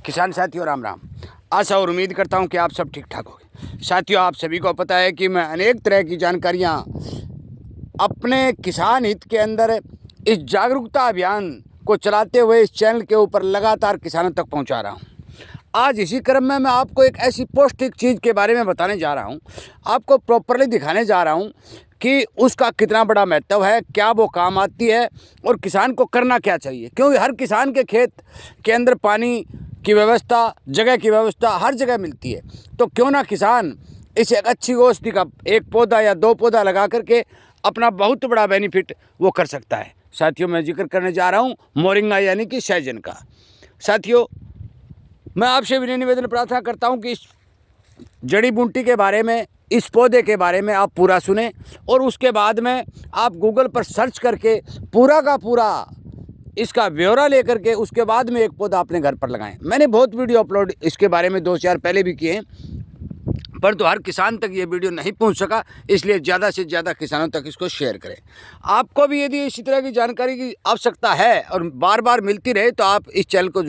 किसान साथियों राम राम। आशा और उम्मीद करता हूं कि आप सब ठीक ठाक होंगे। साथियों, आप सभी को पता है कि मैं अनेक तरह की जानकारियां अपने किसान हित के अंदर इस जागरूकता अभियान को चलाते हुए इस चैनल के ऊपर लगातार किसानों तक पहुंचा रहा हूं। आज इसी क्रम में मैं आपको एक ऐसी पौष्टिक चीज़ के बारे में बताने जा रहा हूं, आपको प्रॉपरली दिखाने जा रहा हूं कि उसका कितना बड़ा महत्व है, क्या वो काम आती है और किसान को करना क्या चाहिए। क्योंकि हर किसान के खेत के अंदर पानी की व्यवस्था, जगह की व्यवस्था हर जगह मिलती है, तो क्यों ना किसान इस एक अच्छी औषधि का एक पौधा या दो पौधा लगा करके अपना बहुत बड़ा बेनिफिट वो कर सकता है। साथियों, मैं जिक्र करने जा रहा हूँ मोरिंगा यानी कि सहजन का। साथियों, मैं आपसे विनय निवेदन प्रार्थना करता हूँ कि इस जड़ी बूटी के बारे में, इस पौधे के बारे में आप पूरा सुने और उसके बाद में आप गूगल पर सर्च करके पूरा का पूरा इसका ब्यौरा लेकर के उसके बाद में एक पौधा अपने घर पर लगाएं। मैंने बहुत वीडियो अपलोड इसके बारे में 2-4 पहले भी किए हैं, परंतु हर किसान तक ये वीडियो नहीं पहुंच सका, इसलिए ज़्यादा से ज़्यादा किसानों तक इसको शेयर करें। आपको भी यदि इसी तरह की जानकारी की आवश्यकता है और बार बार मिलती रहे तो आप इस चैनल को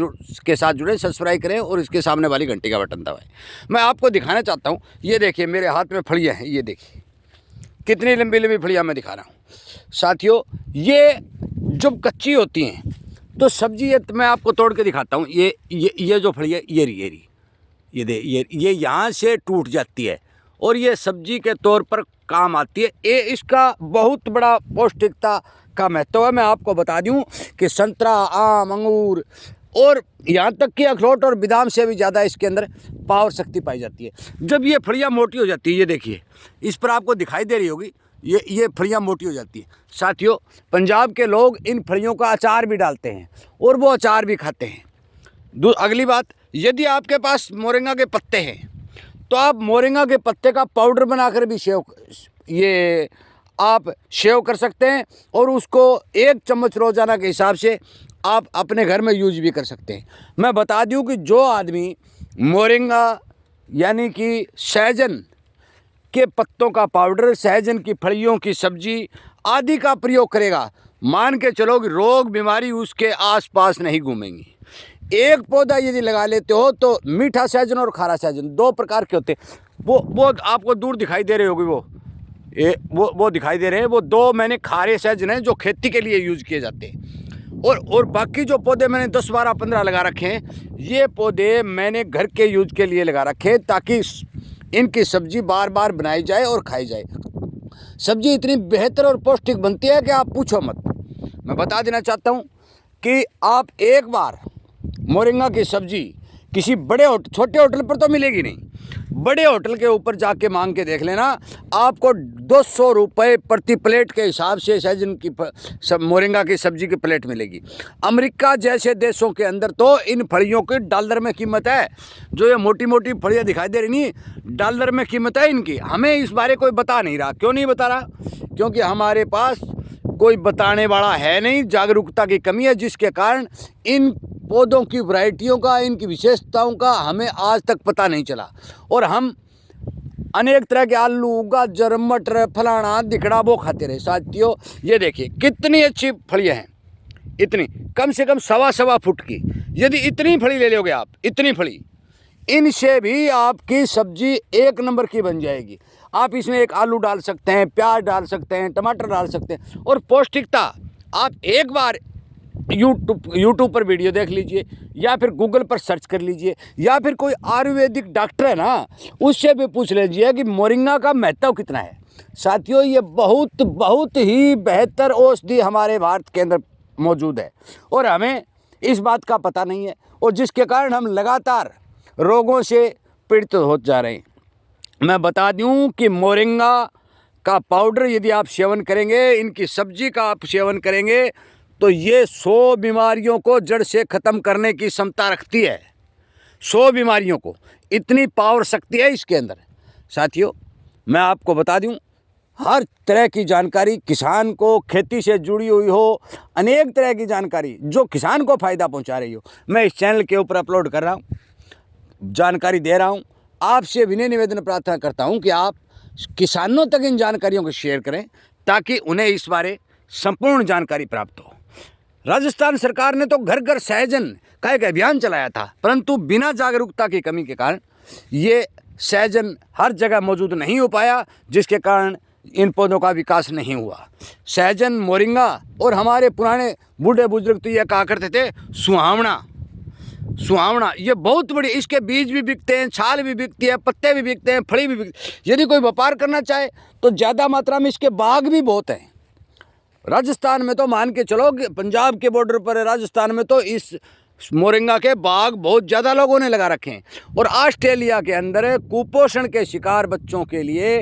के साथ जुड़ें, सब्सक्राइब करें और इसके सामने वाली घंटी का बटन दबाएं। मैं आपको दिखाना चाहता हूँ, ये देखिए मेरे हाथ में फलियाँ हैं, ये देखिए कितनी लंबी लंबी फलियाँ मैं दिखा रहा हूँ। साथियों, ये जब कच्ची होती हैं तो सब्जी, ये मैं आपको तोड़ के दिखाता हूँ। ये जो फलियाँ, ये रही ये यहाँ से टूट जाती है और ये सब्जी के तौर पर काम आती है। ये इसका बहुत बड़ा पौष्टिकता का महत्व है। मैं आपको बता दूं कि संतरा, आम, अंगूर और यहाँ तक कि अखरोट और बादाम से भी ज़्यादा इसके अंदर पावर शक्ति पाई जाती है। जब ये फलियाँ मोटी हो जाती है, ये देखिए इस पर आपको दिखाई दे रही होगी, ये फलियाँ मोटी हो जाती है। साथियों, पंजाब के लोग इन फलियों का अचार भी डालते हैं और वो अचार भी खाते हैं। अगली बात, यदि आपके पास मोरिंगा के पत्ते हैं तो आप मोरिंगा के पत्ते का पाउडर बनाकर भी आप सेव कर सकते हैं और उसको 1 चम्मच रोज़ाना के हिसाब से आप अपने घर में यूज भी कर सकते हैं। मैं बता दूं कि जो आदमी मोरिंगा यानी कि सहजन के पत्तों का पाउडर, सहजन की फलियों की सब्जी आदि का प्रयोग करेगा, मान के चलो कि रोग बीमारी उसके आसपास नहीं घूमेंगी। एक पौधा यदि लगा लेते हो तो मीठा सहजन और खारा सहजन 2 प्रकार के होते हैं। वो आपको दूर दिखाई दे रहे होगी, वो दिखाई दे रहे हैं। वो 2 मैंने खारे सहजन हैं जो खेती के लिए यूज किए जाते हैं और बाकी जो पौधे मैंने 10, 12, 15 लगा रखे हैं, ये पौधे मैंने घर के यूज के लिए लगा रखे हैं ताकि इनकी सब्जी बार बार बनाई जाए और खाई जाए। सब्जी इतनी बेहतर और पौष्टिक बनती है कि आप पूछो मत। मैं बता देना चाहता हूँ कि आप एक बार मोरिंगा की सब्जी किसी छोटे होटल पर तो मिलेगी नहीं, बड़े होटल के ऊपर जाके मांग के देख लेना, आपको 200 रुपये प्रति प्लेट के हिसाब से सहजन की मोरिंगा की सब्जी की प्लेट मिलेगी। अमेरिका जैसे देशों के अंदर तो इन फलियों की डॉलर में कीमत है। जो ये मोटी मोटी फलियाँ दिखाई दे रही नहीं, डॉलर में कीमत है इनकी। हमें इस बारे कोई बता नहीं रहा। क्यों नहीं बता रहा? क्योंकि हमारे पास कोई बताने वाला है नहीं, जागरूकता की कमी है, जिसके कारण इन पौधों की वैरायटियों का, इनकी विशेषताओं का हमें आज तक पता नहीं चला और हम अनेक तरह के आलू, गाजर, मटर, फलाना दिखड़ा वो खाते रहे। साथियों, ये देखिए कितनी अच्छी फलियां हैं, इतनी कम से कम 1.25 फुट की। यदि इतनी फली ले लोगे आप, इतनी फली, इनसे भी आपकी सब्जी 1 नंबर की बन जाएगी। आप इसमें एक आलू डाल सकते हैं, प्याज डाल सकते हैं, टमाटर डाल सकते हैं और पौष्टिकता आप एक बार यूट्यूब पर वीडियो देख लीजिए या फिर गूगल पर सर्च कर लीजिए या फिर कोई आयुर्वेदिक डॉक्टर है ना, उससे भी पूछ लीजिए कि मोरिंगा का महत्व कितना है। साथियों, ये बहुत ही बेहतर औषधि हमारे भारत के अंदर मौजूद है और हमें इस बात का पता नहीं है और जिसके कारण हम लगातार रोगों से पीड़ित होते जा रहे हैं। मैं बता दूं कि मोरिंगा का पाउडर यदि आप सेवन करेंगे, इनकी सब्जी का आप सेवन करेंगे तो ये 100 बीमारियों को जड़ से ख़त्म करने की क्षमता रखती है। 100 बीमारियों को, इतनी पावर शक्ति है इसके अंदर। साथियों, मैं आपको बता दूं, हर तरह की जानकारी किसान को, खेती से जुड़ी हुई हो, अनेक तरह की जानकारी जो किसान को फ़ायदा पहुंचा रही हो, मैं इस चैनल के ऊपर अपलोड कर रहा हूं, जानकारी दे रहा हूं। आपसे विनय निवेदन प्रार्थना करता हूं कि आप किसानों तक इन जानकारियों को शेयर करें ताकि उन्हें इस बारे संपूर्ण जानकारी प्राप्त हो। राजस्थान सरकार ने तो घर घर सहजन का एक अभियान चलाया था, परंतु बिना जागरूकता की कमी के कारण ये सहजन हर जगह मौजूद नहीं हो पाया, जिसके कारण इन पौधों का विकास नहीं हुआ। सहजन, मोरिंगा और हमारे पुराने बूढ़े बुजुर्ग तो ये कहा करते थे सुहावना, सुहावना ये बहुत बड़ी, इसके बीज भी बिकते हैं, छाल भी बिकती है, पत्ते भी बिकते हैं, फली भी बिकती। यदि कोई व्यापार करना चाहे तो ज़्यादा मात्रा में इसके बाग भी बहुत हैं। राजस्थान में तो मान के चलो कि पंजाब के बॉर्डर पर है, राजस्थान में तो इस मोरिंगा के बाग बहुत ज़्यादा लोगों ने लगा रखे हैं। और ऑस्ट्रेलिया के अंदर कुपोषण के शिकार बच्चों के लिए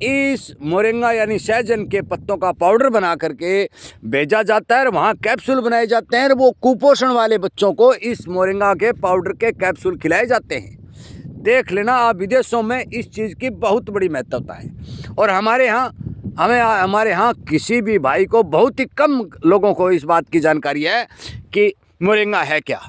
इस मोरिंगा यानी सहजन के पत्तों का पाउडर बना करके भेजा जाता है और वहाँ कैप्सूल बनाए जाते हैं और वो कुपोषण वाले बच्चों को इस मोरिंगा के पाउडर के कैप्सूल खिलाए जाते हैं। देख लेना आप, विदेशों में इस चीज़ की बहुत बड़ी महत्वता है। और हमारे यहाँ किसी भी भाई को, बहुत ही कम लोगों को इस बात की जानकारी है कि मोरिंगा है क्या।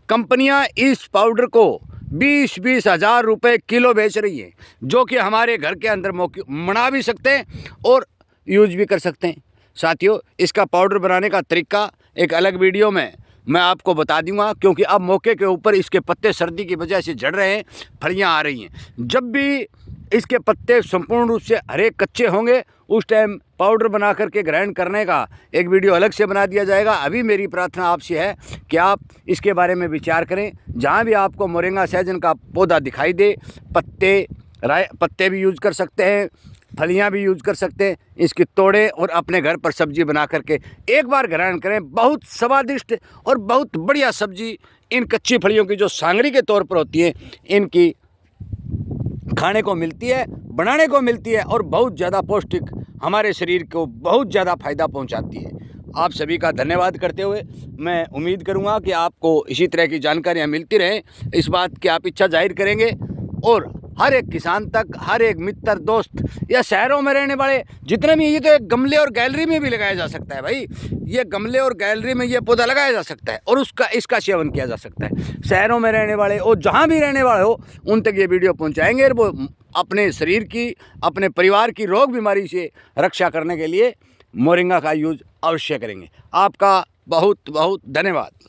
कंपनियां इस पाउडर को 20-20 हज़ार रुपये किलो बेच रही है, जो कि हमारे घर के अंदर बना भी सकते हैं और यूज भी कर सकते हैं। साथियों, इसका पाउडर बनाने का तरीका एक अलग वीडियो में मैं आपको बता दूंगा, क्योंकि अब मौके के ऊपर इसके पत्ते सर्दी की वजह से झड़ रहे हैं, फलियां आ रही हैं। जब भी इसके पत्ते संपूर्ण रूप से हरे कच्चे होंगे उस टाइम पाउडर बना करके ग्राइंड करने का एक वीडियो अलग से बना दिया जाएगा। अभी मेरी प्रार्थना आपसे है कि आप इसके बारे में विचार करें। जहाँ भी आपको मोरिंगा सहजन का पौधा दिखाई दे, पत्ते भी यूज कर सकते हैं, फलियां भी यूज कर सकते हैं, इसकी तोड़ें और अपने घर पर सब्जी बना करके एक बार ग्राइंड करें। बहुत स्वादिष्ट और बहुत बढ़िया सब्जी इन कच्ची फलियों की जो सांगरी के तौर पर होती है, इनकी खाने को मिलती है, बनाने को मिलती है और बहुत ज़्यादा पौष्टिक, हमारे शरीर को बहुत ज़्यादा फायदा पहुंचाती है। आप सभी का धन्यवाद करते हुए मैं उम्मीद करूंगा कि आपको इसी तरह की जानकारियां मिलती रहें। इस बात की आप इच्छा जाहिर करेंगे और हर एक किसान तक, हर एक मित्र, दोस्त या शहरों में रहने वाले जितने भी, ये तो एक गमले और गैलरी में भी लगाया जा सकता है भाई। ये गमले और गैलरी में ये पौधा लगाया जा सकता है और इसका सेवन किया जा सकता है। शहरों में रहने वाले और जहाँ भी रहने वाले हो उन तक ये वीडियो पहुँचाएंगे और वो अपने शरीर की, अपने परिवार की रोग बीमारी से रक्षा करने के लिए मोरिंगा का यूज अवश्य करेंगे। आपका बहुत बहुत धन्यवाद।